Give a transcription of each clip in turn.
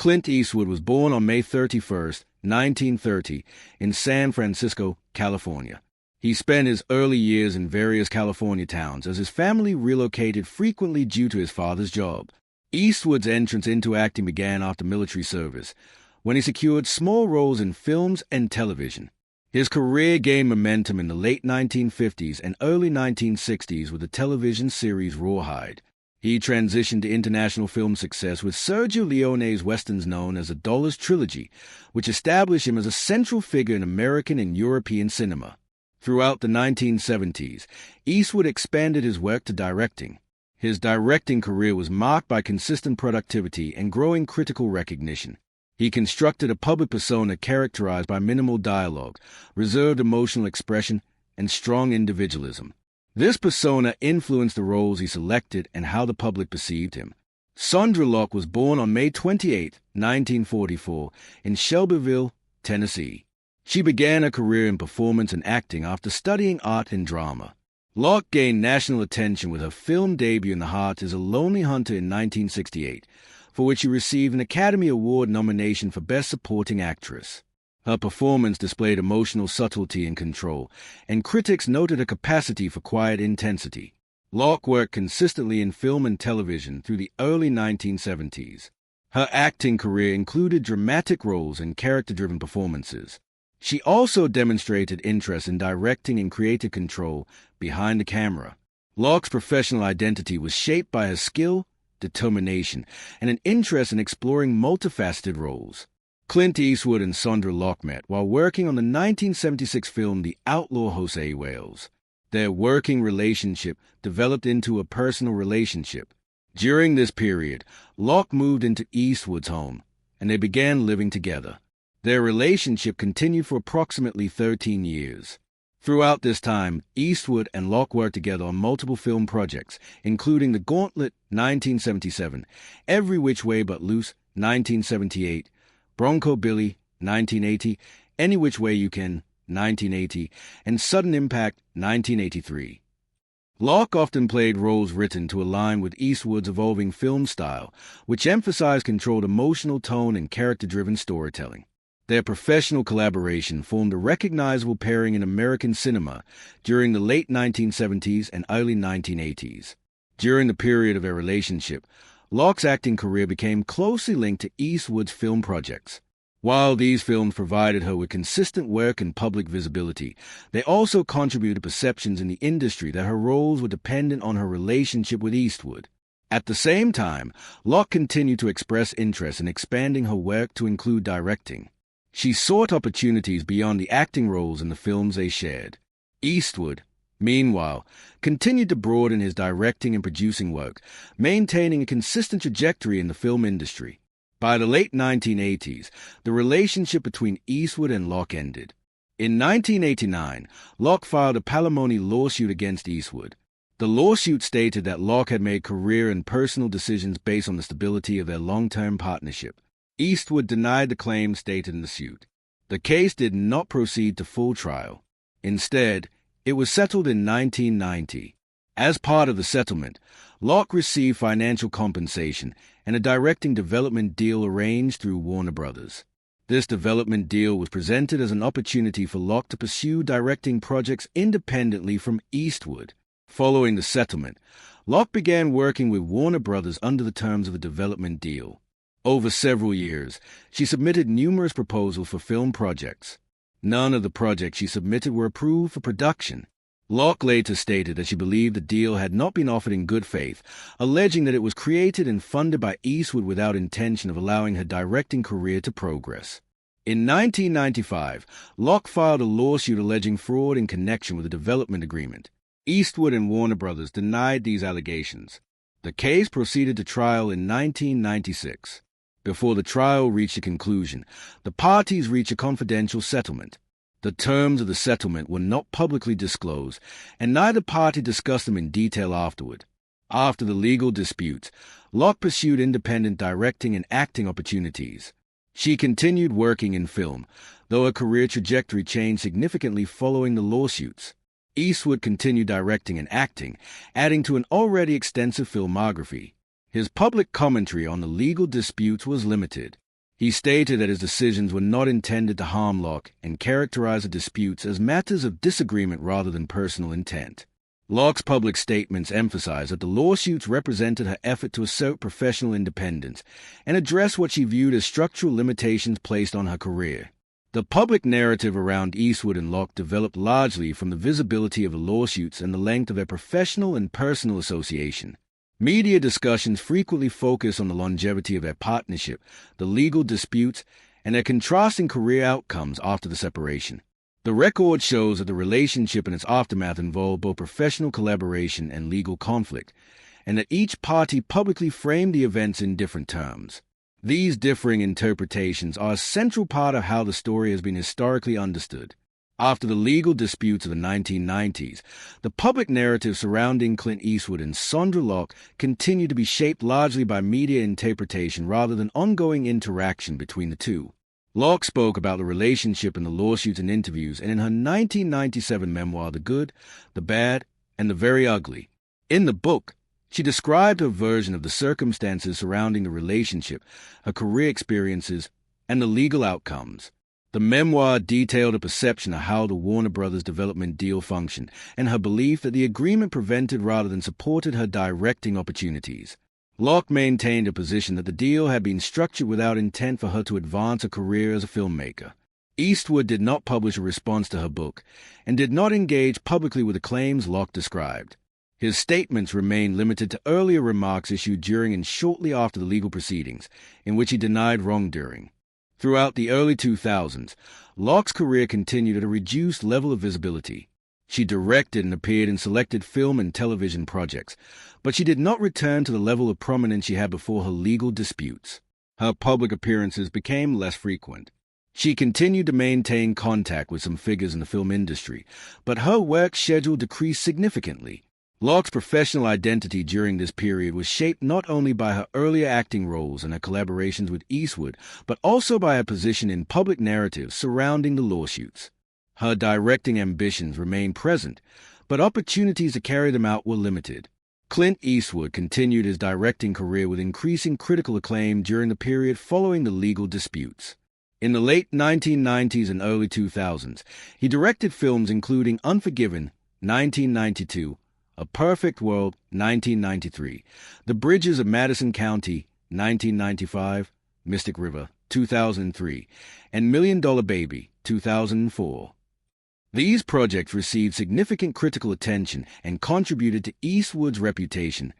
Clint Eastwood was born on May 31, 1930, in San Francisco, California. He spent his early years in various California towns as his family relocated frequently due to his father's job. Eastwood's entrance into acting began after military service, when he secured small roles in films and television. His career gained momentum in the late 1950s and early 1960s with the television series Rawhide. He transitioned to international film success with Sergio Leone's westerns known as the Dollars Trilogy, which established him as a central figure in American and European cinema. Throughout the 1970s, Eastwood expanded his work to directing. His directing career was marked by consistent productivity and growing critical recognition. He constructed a public persona characterized by minimal dialogue, reserved emotional expression, and strong individualism. This persona influenced the roles he selected and how the public perceived him. Sondra Locke was born on May 28, 1944, in Shelbyville, Tennessee. She began her career in performance and acting after studying art and drama. Locke gained national attention with her film debut in The Heart as a Lonely Hunter in 1968, for which she received an Academy Award nomination for Best Supporting Actress. Her performance displayed emotional subtlety and control, and critics noted her capacity for quiet intensity. Locke worked consistently in film and television through the early 1970s. Her acting career included dramatic roles and character-driven performances. She also demonstrated interest in directing and creative control behind the camera. Locke's professional identity was shaped by her skill, determination, and an interest in exploring multifaceted roles. Clint Eastwood and Sondra Locke met while working on the 1976 film The Outlaw Jose Wales. Their working relationship developed into a personal relationship. During this period, Locke moved into Eastwood's home, and they began living together. Their relationship continued for approximately 13 years. Throughout this time, Eastwood and Locke worked together on multiple film projects, including The Gauntlet, 1977, Every Which Way But Loose, 1978, Bronco Billy, 1980, Any Which Way You Can, 1980, and Sudden Impact, 1983. Locke often played roles written to align with Eastwood's evolving film style, which emphasized controlled emotional tone and character-driven storytelling. Their professional collaboration formed a recognizable pairing in American cinema during the late 1970s and early 1980s. During the period of their relationship, Locke's acting career became closely linked to Eastwood's film projects. While these films provided her with consistent work and public visibility, they also contributed to perceptions in the industry that her roles were dependent on her relationship with Eastwood. At the same time, Locke continued to express interest in expanding her work to include directing. She sought opportunities beyond the acting roles in the films they shared. Eastwood, meanwhile, continued to broaden his directing and producing work, maintaining a consistent trajectory in the film industry. By the late 1980s, the relationship between Eastwood and Locke ended. In 1989, Locke filed a palimony lawsuit against Eastwood. The lawsuit stated that Locke had made career and personal decisions based on the stability of their long-term partnership. Eastwood denied the claims stated in the suit. The case did not proceed to full trial. Instead, it was settled in 1990. As part of the settlement, Locke received financial compensation and a directing development deal arranged through Warner Brothers. This development deal was presented as an opportunity for Locke to pursue directing projects independently from Eastwood. Following the settlement, Locke began working with Warner Brothers under the terms of the development deal. Over several years, she submitted numerous proposals for film projects. None of the projects she submitted were approved for production. Locke later stated that she believed the deal had not been offered in good faith, alleging that it was created and funded by Eastwood without intention of allowing her directing career to progress. In 1995, Locke filed a lawsuit alleging fraud in connection with the development agreement. Eastwood and Warner Brothers denied these allegations. The case proceeded to trial in 1996. Before the trial reached a conclusion, the parties reached a confidential settlement. The terms of the settlement were not publicly disclosed, and neither party discussed them in detail afterward. After the legal disputes, Locke pursued independent directing and acting opportunities. She continued working in film, though her career trajectory changed significantly following the lawsuits. Eastwood continued directing and acting, adding to an already extensive filmography. His public commentary on the legal disputes was limited. He stated that his decisions were not intended to harm Locke and characterized the disputes as matters of disagreement rather than personal intent. Locke's public statements emphasized that the lawsuits represented her effort to assert professional independence and address what she viewed as structural limitations placed on her career. The public narrative around Eastwood and Locke developed largely from the visibility of the lawsuits and the length of their professional and personal association. Media discussions frequently focus on the longevity of their partnership, the legal disputes, and their contrasting career outcomes after the separation. The record shows that the relationship and its aftermath involved both professional collaboration and legal conflict, and that each party publicly framed the events in different terms. These differing interpretations are a central part of how the story has been historically understood. After the legal disputes of the 1990s, the public narrative surrounding Clint Eastwood and Sondra Locke continued to be shaped largely by media interpretation rather than ongoing interaction between the two. Locke spoke about the relationship in the lawsuits and interviews, and in her 1997 memoir, The Good, the Bad, and the Very Ugly. In the book, she described her version of the circumstances surrounding the relationship, her career experiences, and the legal outcomes. The memoir detailed a perception of how the Warner Brothers development deal functioned, and her belief that the agreement prevented rather than supported her directing opportunities. Locke maintained a position that the deal had been structured without intent for her to advance a career as a filmmaker. Eastwood did not publish a response to her book, and did not engage publicly with the claims Locke described. His statements remained limited to earlier remarks issued during and shortly after the legal proceedings, in which he denied wrongdoing. Throughout the early 2000s, Locke's career continued at a reduced level of visibility. She directed and appeared in selected film and television projects, but she did not return to the level of prominence she had before her legal disputes. Her public appearances became less frequent. She continued to maintain contact with some figures in the film industry, but her work schedule decreased significantly. Locke's professional identity during this period was shaped not only by her earlier acting roles and her collaborations with Eastwood, but also by her position in public narratives surrounding the lawsuits. Her directing ambitions remained present, but opportunities to carry them out were limited. Clint Eastwood continued his directing career with increasing critical acclaim during the period following the legal disputes. In the late 1990s and early 2000s, he directed films including Unforgiven, 1992, A Perfect World, 1993, The Bridges of Madison County, 1995, Mystic River, 2003, and $1 Million Baby, 2004. These projects received significant critical attention and contributed to Eastwood's reputation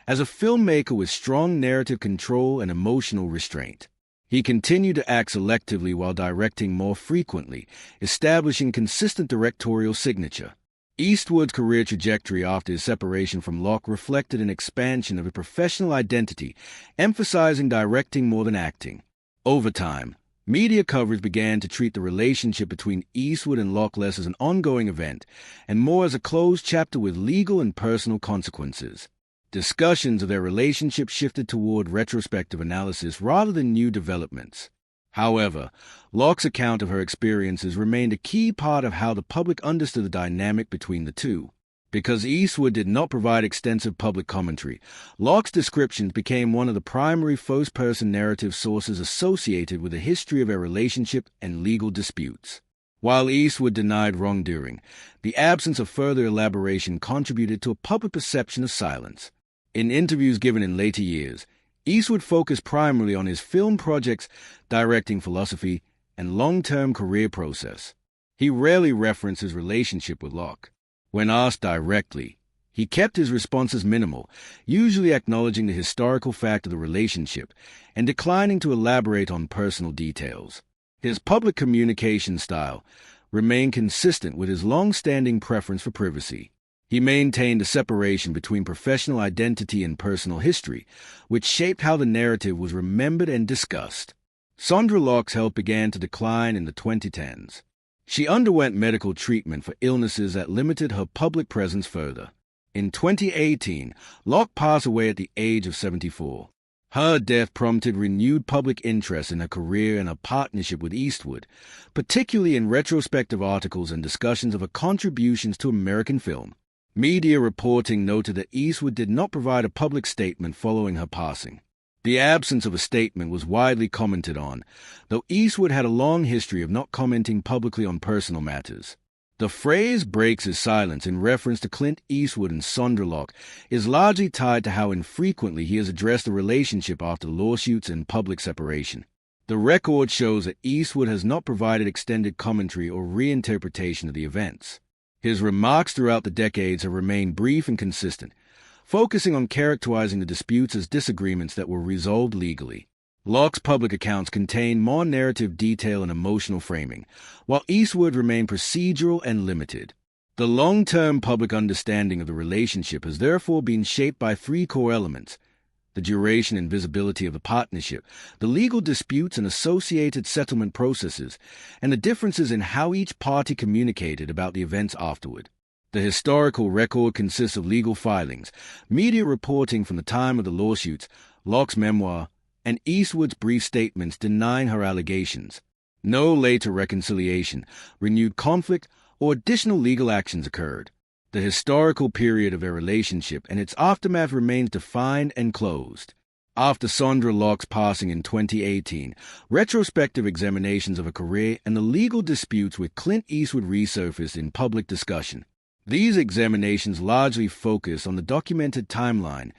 as a filmmaker with strong narrative control and emotional restraint. He continued to act selectively while directing more frequently, establishing consistent directorial signature. Eastwood's career trajectory after his separation from Locke reflected an expansion of his professional identity, emphasizing directing more than acting. Over time, media coverage began to treat the relationship between Eastwood and Locke less as an ongoing event, and more as a closed chapter with legal and personal consequences. Discussions of their relationship shifted toward retrospective analysis rather than new developments. However, Locke's account of her experiences remained a key part of how the public understood the dynamic between the two. Because Eastwood did not provide extensive public commentary, Locke's descriptions became one of the primary first-person narrative sources associated with the history of their relationship and legal disputes. While Eastwood denied wrongdoing, the absence of further elaboration contributed to a public perception of silence. In interviews given in later years, Eastwood focused primarily on his film projects, directing philosophy, and long-term career process. He rarely referenced his relationship with Locke. When asked directly, he kept his responses minimal, usually acknowledging the historical fact of the relationship and declining to elaborate on personal details. His public communication style remained consistent with his long-standing preference for privacy. He maintained a separation between professional identity and personal history, which shaped how the narrative was remembered and discussed. Sondra Locke's health began to decline in the 2010s. She underwent medical treatment for illnesses that limited her public presence further. In 2018, Locke passed away at the age of 74. Her death prompted renewed public interest in her career and her partnership with Eastwood, particularly in retrospective articles and discussions of her contributions to American film. Media reporting noted that Eastwood did not provide a public statement following her passing. The absence of a statement was widely commented on, though Eastwood had a long history of not commenting publicly on personal matters. The phrase breaks his silence in reference to Clint Eastwood and Sondra Locke is largely tied to how infrequently he has addressed the relationship after lawsuits and public separation. The record shows that Eastwood has not provided extended commentary or reinterpretation of the events. His remarks throughout the decades have remained brief and consistent, focusing on characterizing the disputes as disagreements that were resolved legally. Locke's public accounts contain more narrative detail and emotional framing, while Eastwood remained procedural and limited. The long-term public understanding of the relationship has therefore been shaped by three core elements: the duration and visibility of the partnership, the legal disputes and associated settlement processes, and the differences in how each party communicated about the events afterward. The historical record consists of legal filings, media reporting from the time of the lawsuits, Locke's memoir, and Eastwood's brief statements denying her allegations. No later reconciliation, renewed conflict, or additional legal actions occurred. The historical period of their relationship and its aftermath remains defined and closed. After Sondra Locke's passing in 2018, retrospective examinations of her career and the legal disputes with Clint Eastwood resurfaced in public discussion. These examinations largely focus on the documented timeline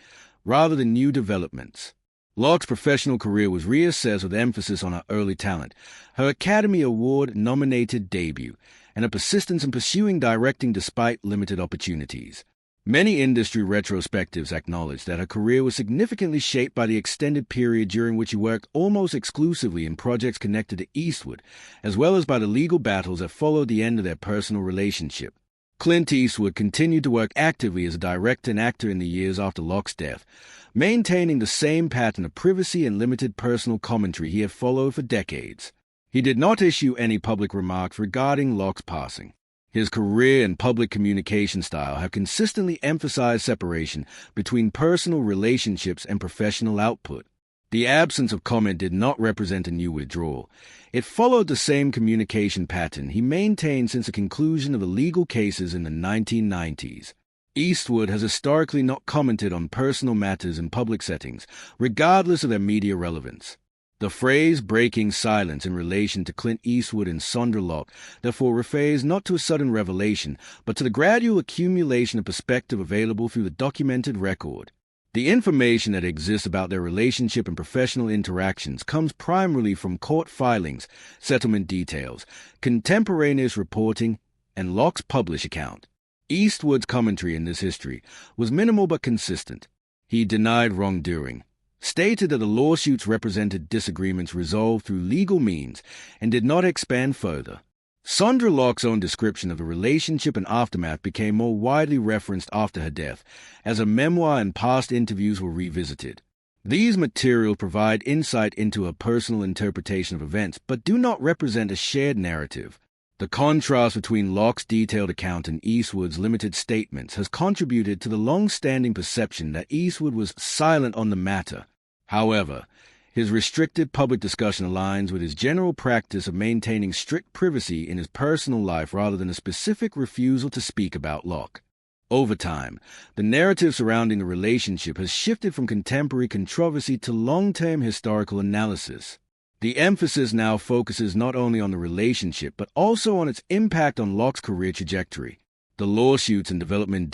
rather than new developments. Locke's professional career was reassessed with emphasis on her early talent, her Academy Award-nominated debut, and her persistence in pursuing directing despite limited opportunities. Many industry retrospectives acknowledge that her career was significantly shaped by the extended period during which she worked almost exclusively in projects connected to Eastwood, as well as by the legal battles that followed the end of their personal relationship. Clint Eastwood continued to work actively as a director and actor in the years after Locke's death, maintaining the same pattern of privacy and limited personal commentary he had followed for decades. He did not issue any public remarks regarding Locke's passing. His career and public communication style have consistently emphasized separation between personal relationships and professional output. The absence of comment did not represent a new withdrawal. It followed the same communication pattern he maintained since the conclusion of the legal cases in the 1990s. Eastwood has historically not commented on personal matters in public settings, regardless of their media relevance. The phrase breaking silence in relation to Clint Eastwood and Sondra Locke therefore refers not to a sudden revelation, but to the gradual accumulation of perspective available through the documented record. The information that exists about their relationship and professional interactions comes primarily from court filings, settlement details, contemporaneous reporting, and Locke's published account. Eastwood's commentary in this history was minimal but consistent. He denied wrongdoing, stated that the lawsuits represented disagreements resolved through legal means, and did not expand further. Sondra Locke's own description of the relationship and aftermath became more widely referenced after her death, as her memoir and past interviews were revisited. These materials provide insight into her personal interpretation of events, but do not represent a shared narrative. The contrast between Locke's detailed account and Eastwood's limited statements has contributed to the long-standing perception that Eastwood was silent on the matter. However, his restricted public discussion aligns with his general practice of maintaining strict privacy in his personal life rather than a specific refusal to speak about Locke. Over time, the narrative surrounding the relationship has shifted from contemporary controversy to long-term historical analysis. The emphasis now focuses not only on the relationship, but also on its impact on Locke's career trajectory. The lawsuits and development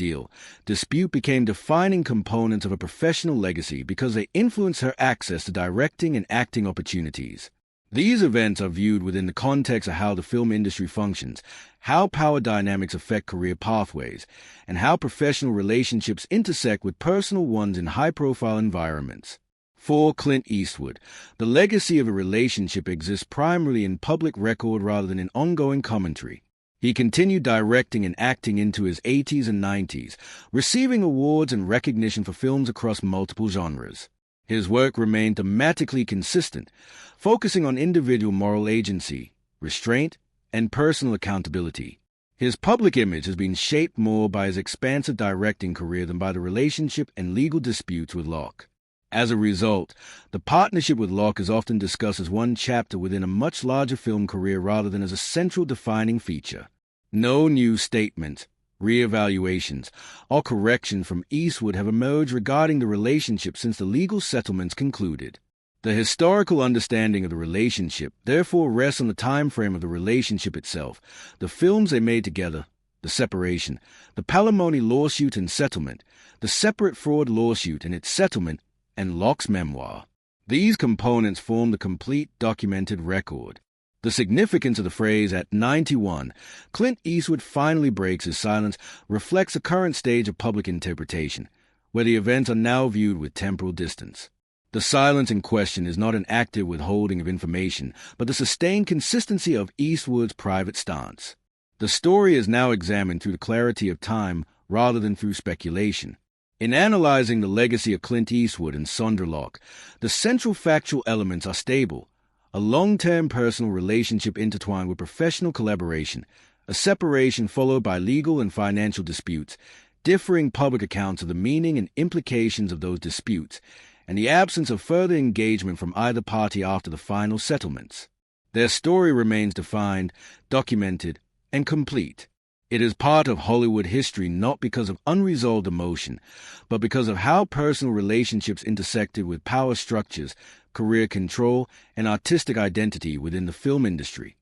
dispute became defining components of a professional legacy because they influenced her access to directing and acting opportunities. These events are viewed within the context of how the film industry functions, how power dynamics affect career pathways, and how professional relationships intersect with personal ones in high-profile environments. For Clint Eastwood, the legacy of a relationship exists primarily in public record rather than in ongoing commentary. He continued directing and acting into his 80s and 90s, receiving awards and recognition for films across multiple genres. His work remained thematically consistent, focusing on individual moral agency, restraint, and personal accountability. His public image has been shaped more by his expansive directing career than by the relationship and legal disputes with Locke. As a result, the partnership with Locke is often discussed as one chapter within a much larger film career rather than as a central defining feature. No new statements, Re-evaluations or corrections from Eastwood have emerged regarding the relationship since the legal settlements concluded. The historical understanding of the relationship therefore rests on the time frame of the relationship itself, the films they made together, the separation, the palimony lawsuit and settlement, the separate fraud lawsuit and its settlement, and Locke's memoir. These components form the complete documented record. The significance of the phrase, "at 91, Clint Eastwood finally breaks his silence," reflects a current stage of public interpretation, where the events are now viewed with temporal distance. The silence in question is not an active withholding of information, but the sustained consistency of Eastwood's private stance. The story is now examined through the clarity of time rather than through speculation. In analyzing the legacy of Clint Eastwood and Sondra Locke, the central factual elements are stable: a long-term personal relationship intertwined with professional collaboration, a separation followed by legal and financial disputes, differing public accounts of the meaning and implications of those disputes, and the absence of further engagement from either party after the final settlements. Their story remains defined, documented, and complete. It is part of Hollywood history not because of unresolved emotion, but because of how personal relationships intersected with power structures, career control, and artistic identity within the film industry.